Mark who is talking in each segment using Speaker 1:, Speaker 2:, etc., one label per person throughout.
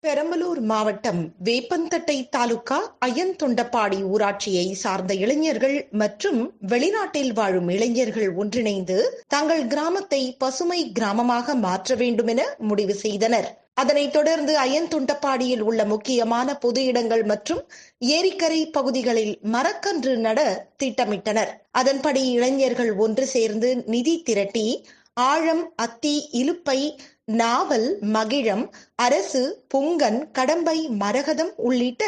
Speaker 1: பெரம்பலூர் மாவட்டம் வேப்பந்தட்டை தாலுகா அயன்தொண்டப்பாடி ஊராட்சியை சார்ந்த இளைஞர்கள் மற்றும் வெளிநாட்டில் வாழும் இளைஞர்கள் ஒன்றிணைந்து தங்கள் கிராமத்தை பசுமை கிராமமாக மாற்ற வேண்டும் என முடிவு செய்தனர். அதனைத் தொடர்ந்து அயன்தொண்டப்பாடியில் உள்ள முக்கியமான பொது இடங்கள் மற்றும் ஏரிக்கரை பகுதிகளில் மரக்கன்று நட திட்டமிட்டனர். அதன்படி இளைஞர்கள் ஒன்று சேர்ந்து நிதி திரட்டி ஆழம், அத்தி, இலுப்பை, நாவல், மகிழம், அரசு, புங்கன், கடம்பை, மரகதம் உள்ளிட்ட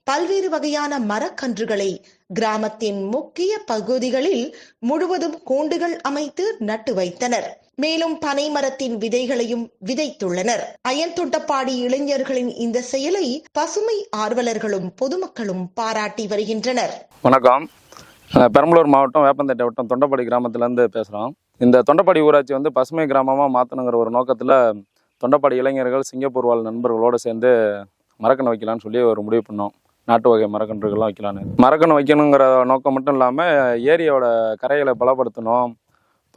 Speaker 1: பல்வேறு வகையான மரக்கன்றுகளை கிராமத்தின் முக்கிய பகுதிகளில் முழுவதும் கூண்டுகள் அமைத்து நட்டு வைத்தனர். மேலும் பனை மரத்தின் விதைகளையும் விதைத்துள்ளனர். அயன்தொண்டப்பாடி இளைஞர்களின் இந்த செயலை பசுமை ஆர்வலர்களும் பொதுமக்களும் பாராட்டி வருகின்றனர்.
Speaker 2: வணக்கம். பெரம்பலூர் மாவட்டம் வேப்பந்தட்டை வட்டம் தொண்டப்பாடி கிராமத்திலேருந்து பேசுகிறோம். இந்த தொண்டப்பாடி ஊராட்சி பசுமை கிராமமாக மாற்றணுங்கிற ஒரு நோக்கத்தில் தொண்டப்பாடி இளைஞர்கள் சிங்கப்பூர் வாழ் நண்பர்களோடு சேர்ந்து மரக்கன்று வைக்கலான்னு சொல்லி ஒரு முடிவு பண்ணோம். நாட்டு வகை மரக்கன்றுகள்லாம் வைக்கலான்னு. மரக்கன்று வைக்கணுங்கிற நோக்கம் மட்டும் இல்லாமல் ஏரியோட கரைகளை பலப்படுத்தணும்,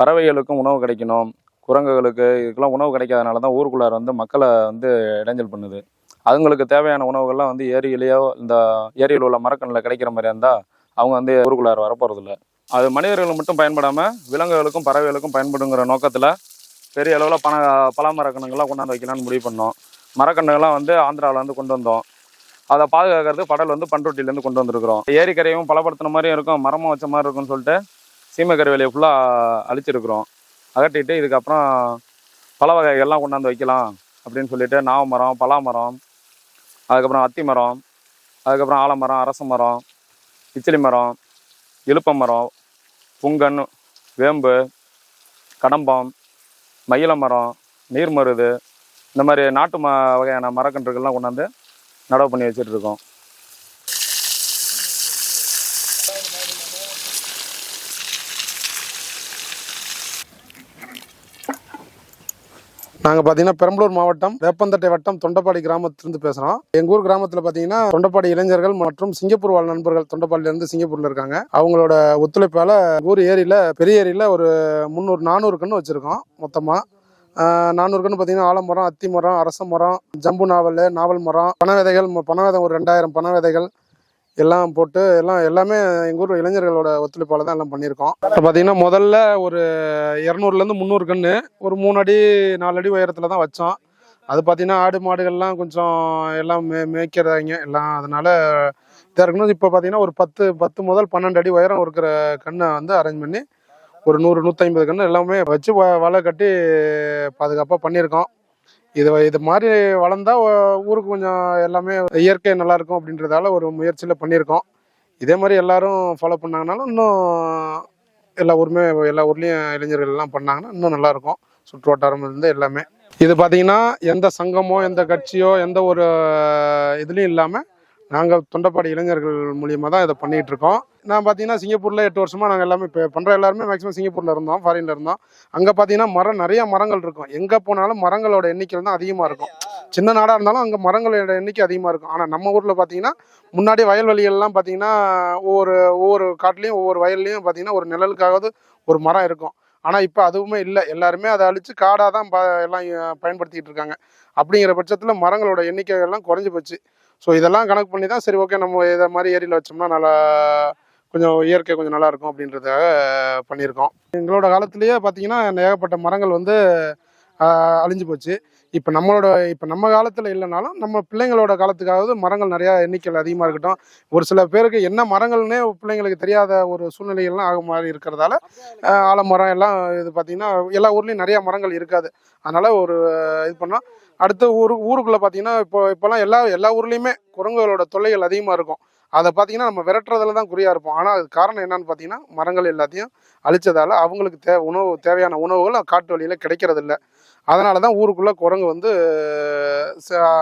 Speaker 2: பறவைகளுக்கும் உணவு கிடைக்கணும், குரங்குகளுக்கு இதுக்கெல்லாம் உணவு கிடைக்காதனால தான் ஊருக்குள்ளார மக்களை இடைஞ்சல் பண்ணுது. அதுங்களுக்கு தேவையான உணவுகள்லாம் ஏரியிலேயோ இந்த ஏரியில் உள்ள மரக்கன்றில் கிடைக்கிற மாதிரி இருந்தால் அவங்க ஊருக்குள்ளார வரப்போகிறதில்ல. அது மனிதர்கள் மட்டும் பயன்படாமல் விலங்குகளுக்கும் பறவைகளுக்கும் பயன்படுங்கிற நோக்கத்தில் பெரிய அளவில் பல மரக்கன்றுகள்லாம் கொண்டாந்து வைக்கலான்னு முடிவு பண்ணோம். மரக்கன்றுகள்லாம் ஆந்திராவில் கொண்டு வந்தோம். அதை பாதுகாக்கிறது படல் பண்ருட்டிலேருந்து கொண்டு வந்திருக்கிறோம். ஏரிக்கரையும் பலப்படுத்தின மாதிரியும் இருக்கும், மரமும் வச்ச மாதிரி இருக்கும்னு சொல்லிட்டு சீமைக்கரை வேலையை ஃபுல்லாக அழிச்சிருக்கிறோம். அகட்டிட்டு இதுக்கப்புறம் பல வகைகள்லாம் கொண்டாந்து வைக்கலாம் அப்படின்னு சொல்லிட்டு நாவ மரம், பலா மரம், அதுக்கப்புறம் அத்தி மரம், அதுக்கப்புறம் ஆலமரம், அரச மரம், இச்சிலி மரம், இலுப்ப மரம், புங்கன், வேம்பு, கடம்பம், மயில மரம், நீர்மருது, இந்த மாதிரி நாட்டு வகையான மரக்கன்றுகள்லாம் கொண்டாந்து நடவு பண்ணி வச்சுட்டு இருக்கோம்.
Speaker 3: நாங்கள் பார்த்தீங்கன்னா பெரம்பலூர் மாவட்டம் வேப்பந்தட்டை வட்டம் தொண்டப்பாடி கிராமத்திலிருந்து பேசுகிறோம். எங்கள் ஊர் கிராமத்தில் பார்த்தீங்கன்னா தொண்டப்பாடி இளைஞர்கள் மற்றும் சிங்கப்பூர் வாழ் நண்பர்கள் தொண்டப்பாடியிலேருந்து சிங்கப்பூரில் இருக்காங்க. அவங்களோட ஒத்துழைப்பால் ஊர் ஏரியில் பெரிய ஏரியில் ஒரு 300-400 கன்று வச்சுருக்கோம். மொத்தமாக 400 கன்று பார்த்தீங்கன்னா ஆலமரம், அத்தி மரம், அரச மரம், ஜம்பு நாவல் மரம், பனை விதைகள் ஒரு 2000 பனை விதைகள் எல்லாம் போட்டு எல்லாமே எங்கள் ஊர் இளைஞர்களோட ஒத்துழைப்பால் தான் எல்லாம் பண்ணியிருக்கோம். இப்போ பார்த்தீங்கன்னா முதல்ல ஒரு 200-300 கன்று ஒரு 3 அடி 4 அடி உயரத்தில் தான் வச்சோம். அது பார்த்தீங்கன்னா ஆடு மாடுகள்லாம் கொஞ்சம் எல்லாம் மேய்க்கிறாங்க எல்லாம், அதனால் இதாக இருக்கணும். இப்போ பார்த்தீங்கன்னா ஒரு 10 முதல் 12 அடி உயரம் இருக்கிற கண்ணை அரேஞ்ச் பண்ணி ஒரு 100-150 கன்று எல்லாமே வச்சு வலை கட்டி பாதுகாப்பாக பண்ணியிருக்கோம். இது மாதிரி வளர்ந்தா ஊருக்கு கொஞ்சம் எல்லாமே இயற்கை நல்லா இருக்கும் அப்படின்றதால ஒரு முயற்சியில் பண்ணியிருக்கோம். இதே மாதிரி எல்லாரும் ஃபாலோ பண்ணாங்கனாலும் இன்னும் எல்லா ஊர்லேயும் இளைஞர்கள் எல்லாம் பண்ணாங்கன்னா இன்னும் நல்லாயிருக்கும். சுற்று வட்டாரம் எல்லாமே இது பார்த்தீங்கன்னா எந்த சங்கமோ எந்த கட்சியோ எந்த ஒரு இதுலேயும் இல்லாமல் நாங்கள் தொண்டப்பாடி இளைஞர்கள் மூலியமாக தான் இதை பண்ணிகிட்டு இருக்கோம். நான் பார்த்தீங்கன்னா சிங்கப்பூரில் 8 வருஷமாக நாங்கள் எல்லாமே இப்போ பண்ணுற எல்லாருமே மேக்ஸிமம் சிங்கப்பூரில் இருந்தோம், ஃபாரினில் இருந்தோம். அங்கே பார்த்தீங்கன்னா நிறைய மரங்கள் இருக்கும். எங்கே போனாலும் மரங்களோட எண்ணிக்கை தான் அதிகமாக இருக்கும். சின்ன நாடாக இருந்தாலும் அங்கே மரங்களோட எண்ணிக்கை அதிகமாக இருக்கும். ஆனால் நம்ம ஊரில் பார்த்தீங்கன்னா முன்னாடி வயல்வெளிகள்லாம் பார்த்தீங்கன்னா ஒவ்வொரு காட்டிலையும் ஒவ்வொரு வயல்லையும் பார்த்தீங்கன்னா ஒரு நிழலுக்காவது ஒரு மரம் இருக்கும். ஆனால் இப்போ அதுவுமே இல்லை. எல்லாருமே அதை அழித்து காடாக தான் எல்லாம் பயன்படுத்திக்கிட்டு இருக்காங்க. அப்படிங்கிற பட்சத்தில் மரங்களோட எண்ணிக்கைகள்லாம் குறைஞ்சி போச்சு. ஸோ இதெல்லாம் கணக்கு பண்ணி தான் சரி ஓகே நம்ம இதை மாதிரி ஏரியில் வச்சோம்னா நல்லா கொஞ்சம் இயற்கை கொஞ்சம் நல்லா இருக்கும் அப்படின்றதுக்காக பண்ணியிருக்கோம். எங்களோட காலத்திலேயே பார்த்தீங்கன்னா ஏகப்பட்ட மரங்கள் அழிஞ்சு போச்சு. இப்போ நம்ம காலத்தில் இல்லைனாலும் நம்ம பிள்ளைங்களோட காலத்துக்காவது மரங்கள் நிறையா எண்ணிக்கையில் அதிகமாக இருக்கட்டும். ஒரு சில பேருக்கு என்ன மரங்கள்னே பிள்ளைங்களுக்கு தெரியாத ஒரு சூழ்நிலைகள்லாம் ஆக மாதிரி இருக்கிறதால ஆலமரம் எல்லாம் இது பார்த்திங்கன்னா எல்லா ஊர்லேயும் நிறையா மரங்கள் இருக்காது. அதனால் ஒரு இது பண்ணோம். அடுத்த ஊருக்குள்ளே பார்த்தீங்கன்னா இப்போலாம் எல்லா ஊர்லேயுமே குரங்குகளோட தொல்லைகள் அதிகமாக இருக்கும். அதை பார்த்தீங்கன்னா நம்ம விரட்டுறதுல தான் குறியாக இருப்போம். ஆனால் அது காரணம் என்னன்னு பார்த்தீங்கன்னா மரங்கள் எல்லாத்தையும் அழிச்சதால் அவங்களுக்கு தேவையான உணவுகள் காட்டு வழியில் கிடைக்கிறதில்ல. அதனால தான் ஊருக்குள்ளே குரங்கு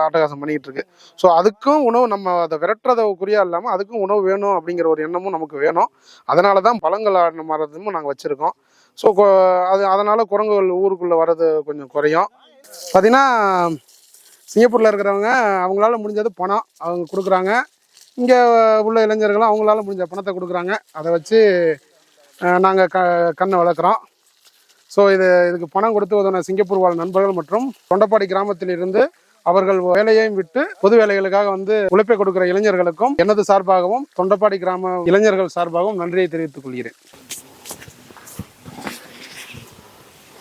Speaker 3: அட்டகாசம் பண்ணிக்கிட்டு இருக்கு. ஸோ அதுக்கும் உணவு நம்ம அதை விரட்டுறதை குறியாக இல்லாமல் அதுக்கும் உணவு வேணும் அப்படிங்கிற ஒரு எண்ணமும் நமக்கு வேணும். அதனால தான் பழங்கள் மரமும் நாங்கள் வச்சுருக்கோம். ஸோ அதனால் குரங்குகள் ஊருக்குள்ளே வர்றது கொஞ்சம் குறையும். பார்த்தீங்கன்னா சிங்கப்பூரில் இருக்கிறவங்க அவங்களால முடிஞ்சது பணம் அவங்க கொடுக்குறாங்க. இங்கே உள்ள இளைஞர்களும் அவங்களால முடிஞ்ச பணத்தை கொடுக்குறாங்க. அதை வச்சு நாங்கள் கண்ணை வளர்க்குறோம். ஸோ இதுக்கு பணம் கொடுத்து உதவின சிங்கப்பூர் வாழ் நண்பர்கள் மற்றும் தொண்டப்பாடி கிராமத்தில் இருந்து அவர்கள் வேலையையும் விட்டு பொது வேலைகளுக்காக வந்து உழைப்பை கொடுக்கிற இளைஞர்களுக்கும் எனது சார்பாகவும் தொண்டப்பாடி கிராம இளைஞர்கள் சார்பாகவும் நன்றியை தெரிவித்துக் கொள்கிறேன்.